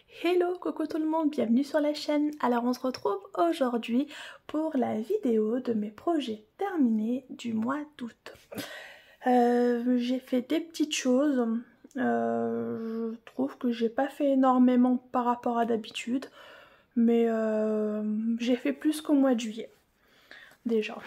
Hello, coucou tout le monde, bienvenue sur la chaîne. Alors on se retrouve aujourd'hui pour la vidéo de mes projets terminés du mois d'août. J'ai fait des petites choses, je trouve que j'ai pas fait énormément par rapport à d'habitude, mais j'ai fait plus qu'au mois de juillet, déjà.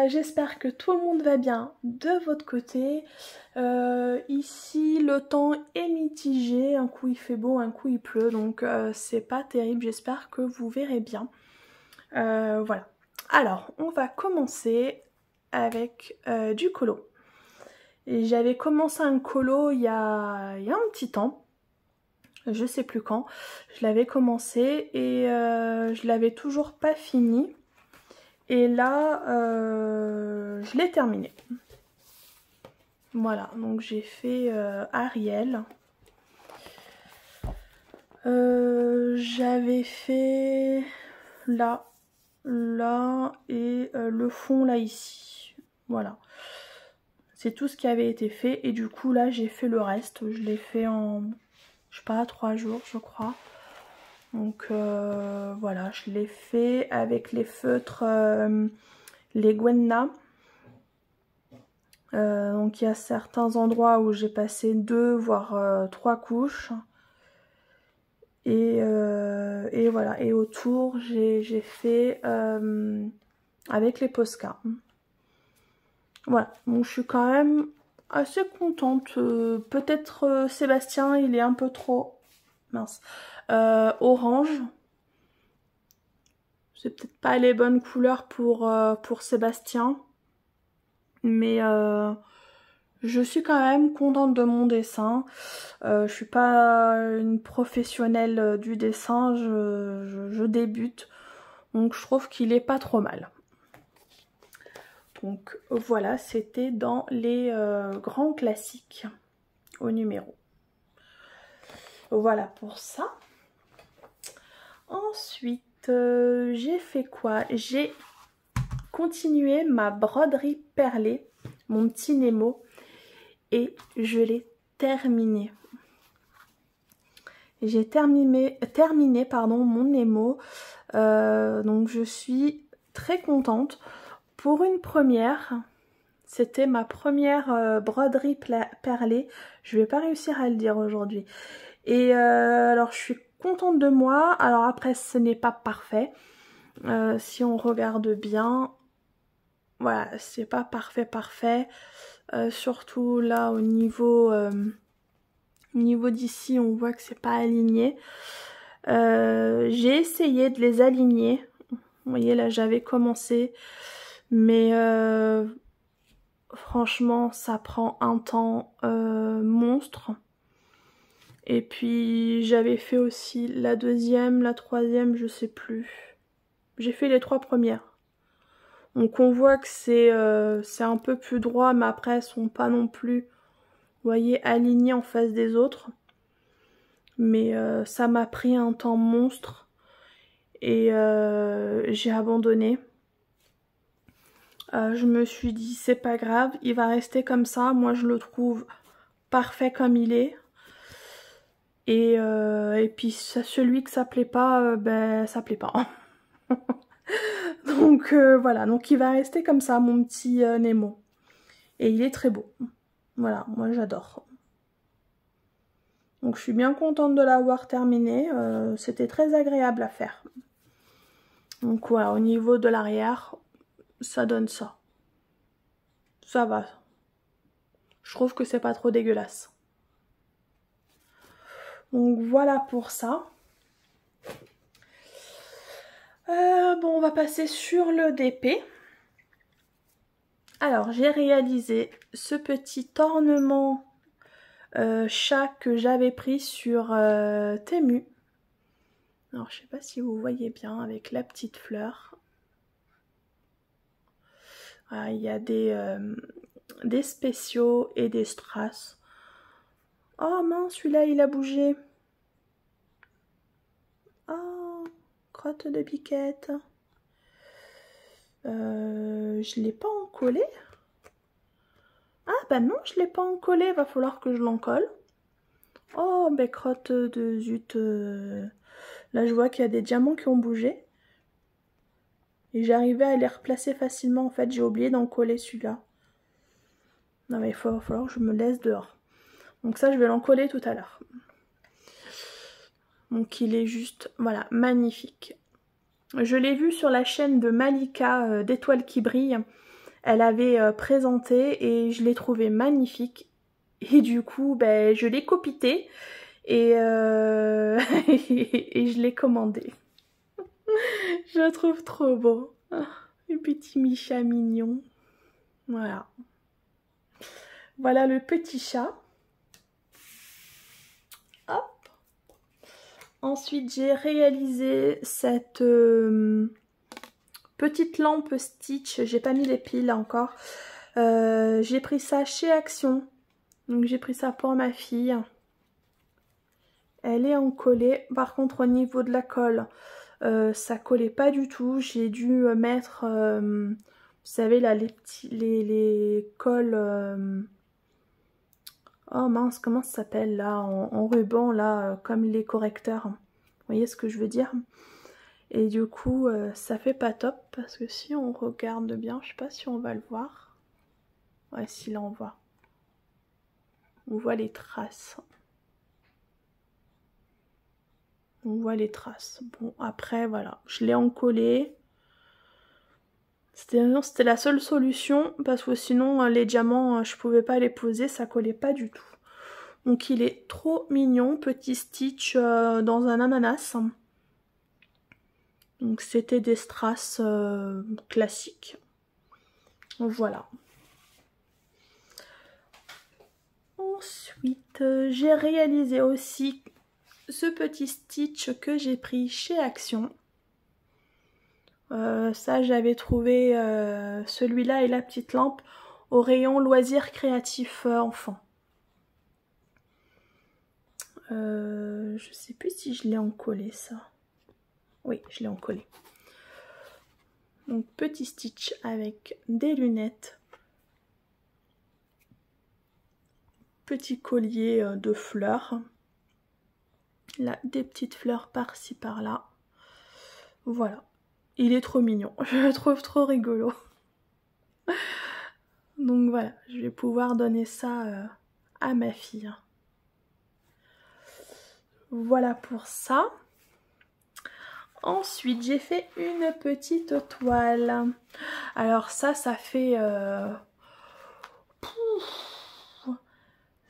J'espère que tout le monde va bien de votre côté. Ici le temps est mitigé, un coup il fait beau, un coup il pleut, donc c'est pas terrible, j'espère que vous verrez bien. Voilà. Alors on va commencer avec du colo. J'avais commencé un colo il y a un petit temps, je sais plus quand, je l'avais commencé et je l'avais toujours pas fini. Et là, je l'ai terminé. Voilà, donc j'ai fait Ariel. J'avais fait là et le fond là ici. Voilà. C'est tout ce qui avait été fait. Et du coup là j'ai fait le reste. Je l'ai fait en, je sais pas, 3 jours je crois. Donc voilà, je l'ai fait avec les feutres, les Gwenna. Donc il y a certains endroits où j'ai passé 2 voire 3 couches. Et voilà. Et autour j'ai fait avec les Posca. Voilà. Donc je suis quand même assez contente. Peut-être Sébastien il est un peu trop mince. Orange. C'est peut-être pas les bonnes couleurs pour Sébastien. Mais je suis quand même contente de mon dessin. Je suis pas une professionnelle du dessin, je débute. Donc je trouve qu'il est pas trop mal. Donc voilà, c'était dans les grands classiques au numéro. Voilà pour ça. Ensuite, j'ai fait quoi? J'ai continué ma broderie perlée, mon petit Nemo. Et je l'ai terminé. J'ai terminé mon Nemo. Donc je suis très contente. Pour une première, c'était ma première broderie perlée. Je vais pas réussir à le dire aujourd'hui. Et alors je suis contente de moi. Alors après ce n'est pas parfait. Si on regarde bien, voilà, c'est pas parfait. Surtout là au niveau d'ici, on voit que c'est pas aligné. J'ai essayé de les aligner. Vous voyez là, j'avais commencé, mais franchement, ça prend un temps monstre. Et puis j'avais fait aussi la deuxième, la troisième, je sais plus. J'ai fait les 3 premières. Donc on voit que c'est un peu plus droit, mais après elles sont pas non plus, vous voyez, alignées en face des autres. Mais ça m'a pris un temps monstre et j'ai abandonné. Je me suis dit c'est pas grave, il va rester comme ça. Moi je le trouve parfait comme il est. Et puis celui que ça plaît pas, ben ça plaît pas. Donc voilà, donc il va rester comme ça mon petit Nemo. Et il est très beau. Voilà, moi j'adore. Donc je suis bien contente de l'avoir terminé. C'était très agréable à faire. Donc voilà, au niveau de l'arrière, ça donne ça. Ça va. Je trouve que c'est pas trop dégueulasse. Donc voilà pour ça. Bon, on va passer sur le DP. Alors j'ai réalisé ce petit ornement chat que j'avais pris sur Temu. Alors je sais pas si vous voyez bien avec la petite fleur. Voilà, il y a des spéciaux et des strass. Oh mince, celui-là il a bougé. Oh, crotte de biquette. Je l'ai pas encollé. Ah bah non, je l'ai pas encollé, va falloir que je l'encolle. Oh, crotte de zut. Là, je vois qu'il y a des diamants qui ont bougé. Et j'arrivais à les replacer facilement. En fait, j'ai oublié d'en coller celui-là. Non, mais il va falloir que je me laisse dehors. Donc ça, je vais l'en coller tout à l'heure. Donc il est juste, voilà, magnifique. Je l'ai vu sur la chaîne de Malika d'Étoiles qui brillent. Elle avait présenté et je l'ai trouvé magnifique. Et du coup, je l'ai copité et, et je l'ai commandé. Je le trouve trop beau. Le petit Micha mignon. Voilà. Voilà le petit chat. Hop. Ensuite, j'ai réalisé cette petite lampe Stitch. J'ai pas mis les piles encore. J'ai pris ça chez Action. Donc j'ai pris ça pour ma fille. Elle est en collé. Par contre, au niveau de la colle, ça collait pas du tout. J'ai dû mettre, vous savez là, les colles. Oh mince, comment ça s'appelle là, en ruban là, comme les correcteurs. Vous voyez ce que je veux dire? Et du coup, ça fait pas top parce que si on regarde bien, je sais pas si on va le voir. Ouais, si là on voit. On voit les traces. On voit les traces. Bon, après, voilà. Je l'ai encollé. C'était la seule solution parce que sinon, les diamants, je pouvais pas les poser. Ça collait pas du tout. Donc, il est trop mignon. Petit Stitch dans un ananas. Donc, c'était des strass classiques. Voilà. Ensuite, j'ai réalisé aussi ce petit Stitch que j'ai pris chez Action. Ça, j'avais trouvé celui-là et la petite lampe au rayon loisirs créatifs enfants. Je sais plus si je l'ai encollé ça. Oui, je l'ai encollé. Donc petit Stitch avec des lunettes. Petit collier de fleurs. Là, des petites fleurs par-ci par-là. Voilà. Il est trop mignon. Je le trouve trop rigolo. Donc voilà, je vais pouvoir donner ça à ma fille. Voilà pour ça. Ensuite, j'ai fait une petite toile. Alors ça fait...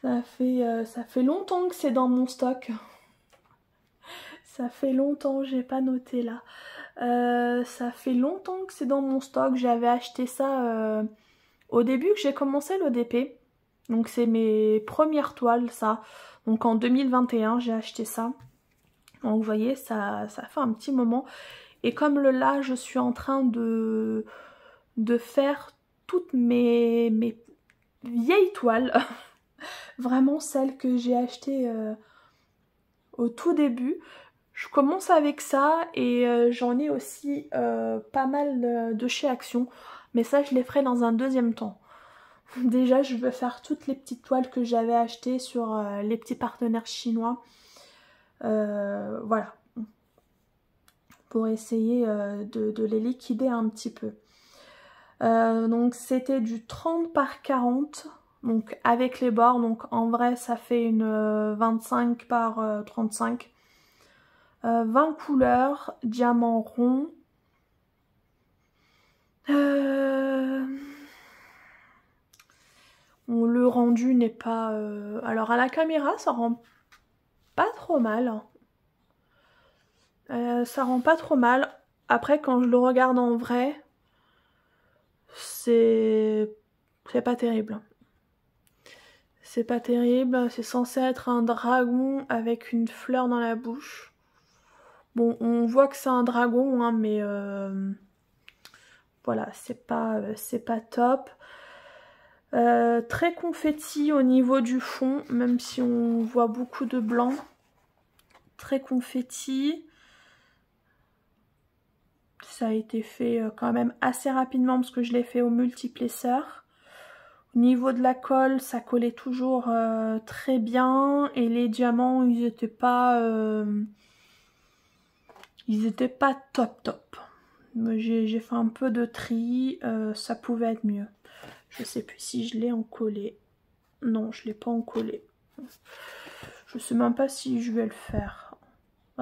ça fait longtemps que c'est dans mon stock. Ça fait longtemps, j'ai pas noté là. Ça fait longtemps que c'est dans mon stock. J'avais acheté ça au début que j'ai commencé l'ODP. Donc c'est mes premières toiles ça. Donc en 2021 j'ai acheté ça. Donc vous voyez ça fait un petit moment. Et comme là je suis en train de faire toutes mes vieilles toiles. Vraiment celles que j'ai achetées au tout début. Je commence avec ça et j'en ai aussi pas mal de chez Action. Mais ça je les ferai dans un deuxième temps. Déjà je veux faire toutes les petites toiles que j'avais achetées sur les petits partenaires chinois. Voilà. Pour essayer de les liquider un petit peu. Donc c'était du 30 par 40. Donc avec les bords. Donc en vrai ça fait une 25 par 35. 20 couleurs, diamant rond. Le rendu n'est pas... Alors à la caméra ça rend pas trop mal. Ça rend pas trop mal. Après quand je le regarde en vrai, c'est pas terrible. C'est pas terrible. C'est censé être un dragon avec une fleur dans la bouche. Bon, on voit que c'est un dragon, hein, mais voilà, c'est pas top. Très confetti au niveau du fond, même si on voit beaucoup de blanc. Très confetti. Ça a été fait quand même assez rapidement parce que je l'ai fait au multiplesseur. Niveau de la colle, ça collait toujours très bien. Et les diamants, ils étaient pas top top. J'ai fait un peu de tri, ça pouvait être mieux. Je sais plus si je l'ai encollé. Non, je l'ai pas encollé. Je sais même pas si je vais le faire. De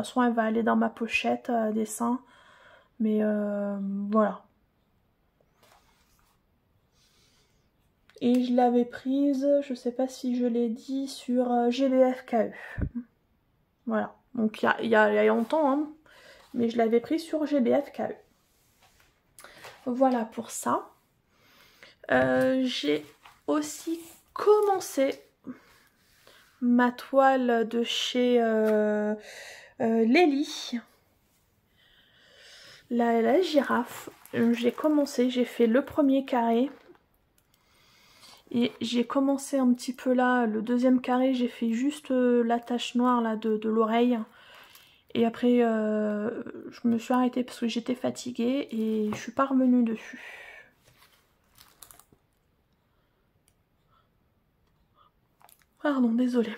toute façon, elle va aller dans ma pochette à dessin. Mais voilà. Et je l'avais prise, je sais pas si je l'ai dit, sur GBFKE. Voilà. Donc il y a longtemps, hein, mais je l'avais prise sur GBFKE. Voilà pour ça. J'ai aussi commencé ma toile de chez Lely. La girafe. J'ai commencé, j'ai fait le premier carré. Et j'ai commencé un petit peu là, le deuxième carré, j'ai fait juste la tache noire là de l'oreille. Et après, je me suis arrêtée parce que j'étais fatiguée et je suis pas revenue dessus. Pardon, désolée.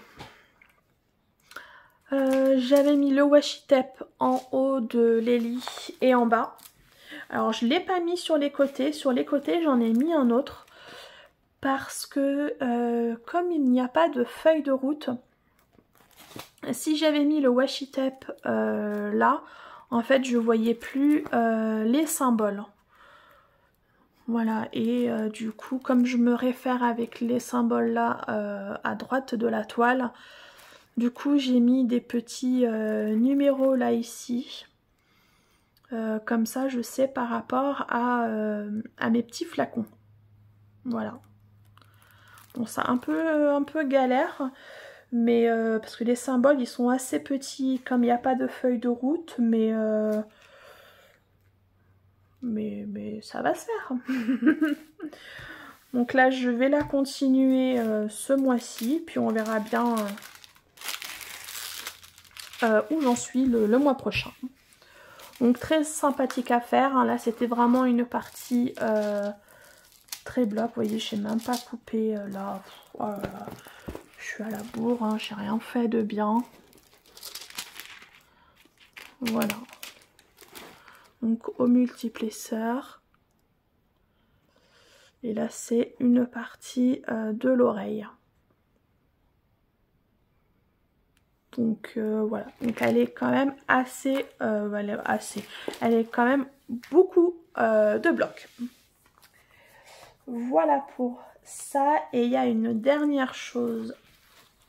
J'avais mis le washi tape en haut de Lely et en bas. Alors je ne l'ai pas mis sur les côtés. Sur les côtés, j'en ai mis un autre. Parce que comme il n'y a pas de feuille de route, si j'avais mis le washi tape là, en fait je voyais plus les symboles. Voilà, et du coup comme je me réfère avec les symboles là à droite de la toile, du coup j'ai mis des petits numéros là ici. Comme ça je sais par rapport à mes petits flacons. Voilà. Bon, c'est un peu galère, mais parce que les symboles ils sont assez petits comme il n'y a pas de feuille de route, mais ça va se faire. Donc là je vais la continuer ce mois-ci, puis on verra bien où j'en suis le mois prochain. Donc très sympathique à faire, hein. Là c'était vraiment une partie très bloc, vous voyez, je n'ai même pas coupé là. Oh là là. Je suis à la bourre, hein. J'ai rien fait de bien. Voilà. Donc au multiplesseur. Et là c'est une partie de l'oreille. Donc voilà, donc elle est quand même assez, elle est quand même beaucoup de blocs. Voilà pour ça. Et il y a une dernière chose.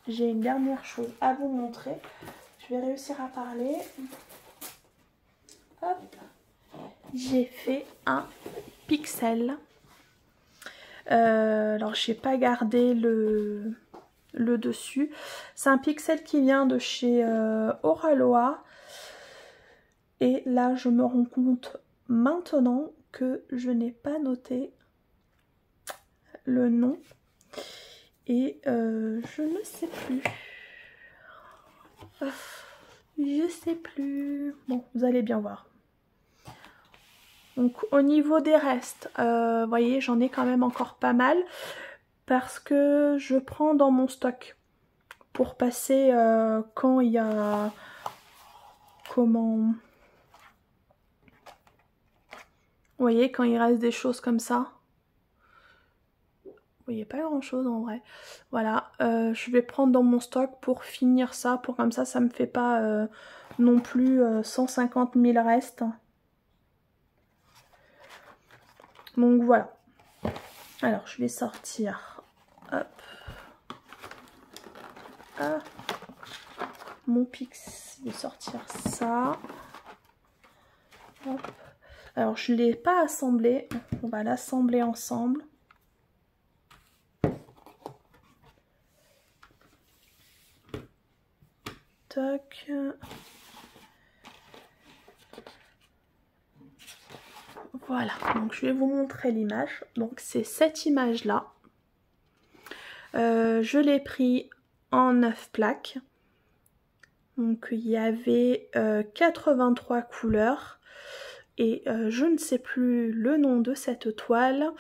J'ai une dernière chose à vous montrer. Je vais réussir à parler. Hop. J'ai fait un pixel. Alors j'ai pas gardé le dessus. C'est un pixel qui vient de chez Oraloa. Et là je me rends compte maintenant que je n'ai pas noté le nom. Et je ne sais plus. Je sais plus. Bon, vous allez bien voir. Donc au niveau des restes, vous voyez, j'en ai quand même encore pas mal. Parce que je prends dans mon stock. Pour passer quand il y a... Comment... Vous voyez, quand il reste des choses comme ça. Vous voyez pas grand chose en vrai. Voilà, je vais prendre dans mon stock pour finir ça, pour comme ça me fait pas non plus 150 000 restes. Donc voilà. Alors je vais sortir, hop, ah, mon pix, je vais sortir ça. Hop. Alors je ne l'ai pas assemblé, on va l'assembler ensemble. Toc. Voilà, donc je vais vous montrer l'image. Donc c'est cette image là. Je l'ai pris en 9 plaques. Donc il y avait 83 couleurs. Et je ne sais plus le nom de cette toile.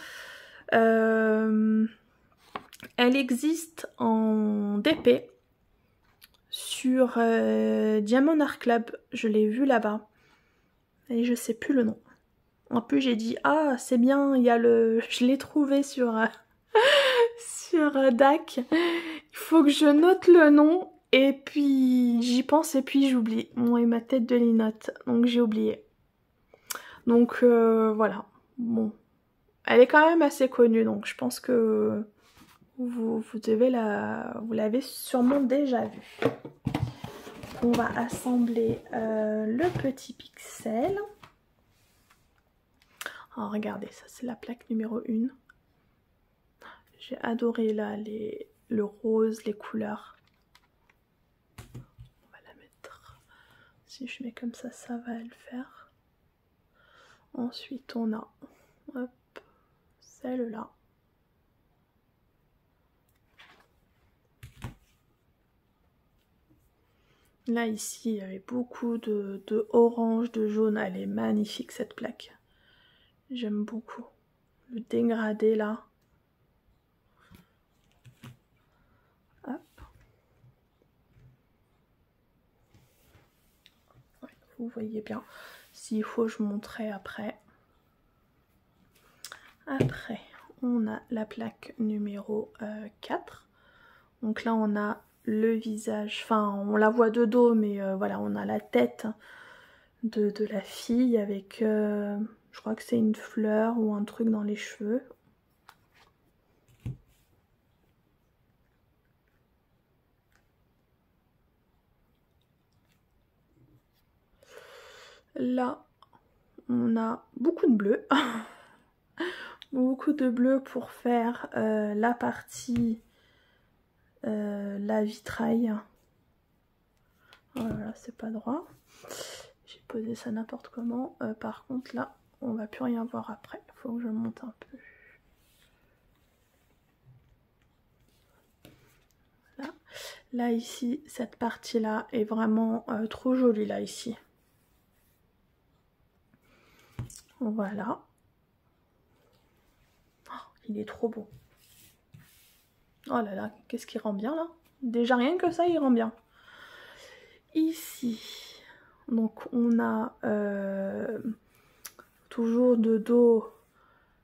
Elle existe en DP sur Diamond Art Club. Je l'ai vue là-bas. Et je sais plus le nom. En plus j'ai dit ah c'est bien, il y a le. Je l'ai trouvé sur, sur DAC. Il faut que je note le nom. Et puis j'y pense et puis j'oublie. Moi et ma tête de linotte. Donc j'ai oublié. Donc voilà. Bon. Elle est quand même assez connue. Donc je pense que vous l'avez sûrement déjà vue. On va assembler le petit pixel. Oh, regardez, ça c'est la plaque numéro 1. J'ai adoré là le rose, les couleurs. On va la mettre. Si je mets comme ça va le faire. Ensuite on a hop, celle-là. Là ici il y avait beaucoup de orange, de jaune. Elle est magnifique cette plaque. J'aime beaucoup. Le dégradé là. Hop. Ouais, vous voyez bien. S'il faut je montrerai après. Après on a la plaque numéro 4. Donc là on a le visage, enfin on la voit de dos mais voilà on a la tête de la fille avec je crois que c'est une fleur ou un truc dans les cheveux. Là on a beaucoup de bleu. Beaucoup de bleu pour faire la partie la vitrail. Voilà, c'est pas droit. J'ai posé ça n'importe comment. Par contre là, on va plus rien voir après. Il faut que je monte un peu. Voilà. Là ici, cette partie là est vraiment trop jolie là ici. Voilà. Oh, il est trop beau. Oh là là, qu'est-ce qui rend bien là? Déjà rien que ça, il rend bien. Ici, donc on a toujours de dos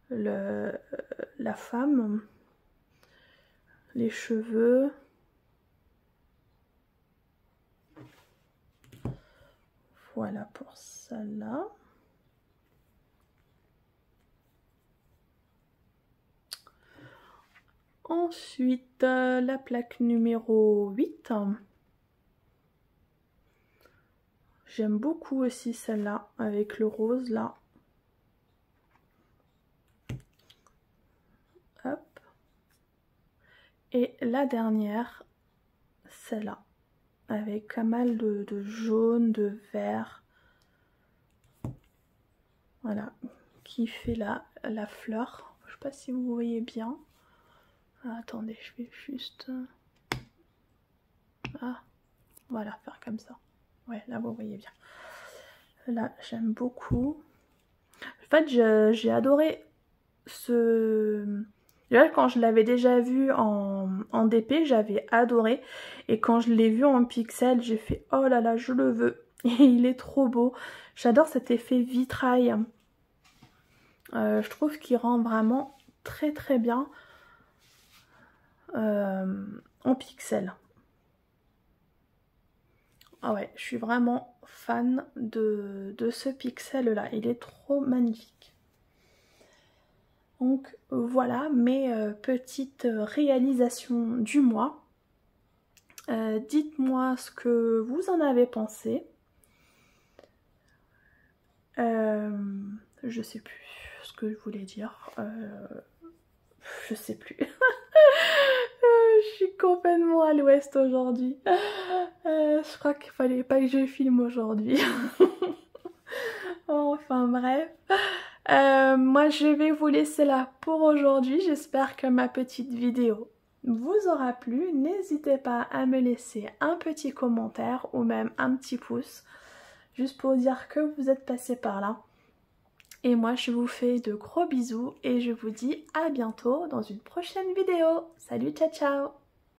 la femme, les cheveux. Voilà pour celle-là. Ensuite, la plaque numéro 8. J'aime beaucoup aussi celle-là, avec le rose là. Hop. Et la dernière, celle-là, avec pas mal de jaune, de vert. Voilà, qui fait la fleur. Je sais pas si vous voyez bien. Ah, attendez, je vais juste... Ah, voilà, faire comme ça. Ouais, là vous voyez bien. Là, j'aime beaucoup. En fait, j'ai adoré ce... Là, quand je l'avais déjà vu en DP, j'avais adoré. Et quand je l'ai vu en pixel, j'ai fait oh là là, je le veux. Et il est trop beau. J'adore cet effet vitrail. Je trouve qu'il rend vraiment très très bien en pixel. Ah ouais, je suis vraiment fan de ce pixel là. Il est trop magnifique. Donc voilà mes petites réalisations du mois. Dites-moi ce que vous en avez pensé. Je sais plus ce que je voulais dire. Je sais plus. Je suis complètement à l'ouest aujourd'hui. Je crois qu'il fallait pas que je filme aujourd'hui. Enfin bref. Moi je vais vous laisser là pour aujourd'hui. J'espère que ma petite vidéo vous aura plu. N'hésitez pas à me laisser un petit commentaire ou même un petit pouce. Juste pour dire que vous êtes passé par là. Et moi je vous fais de gros bisous et je vous dis à bientôt dans une prochaine vidéo. Salut, ciao ciao!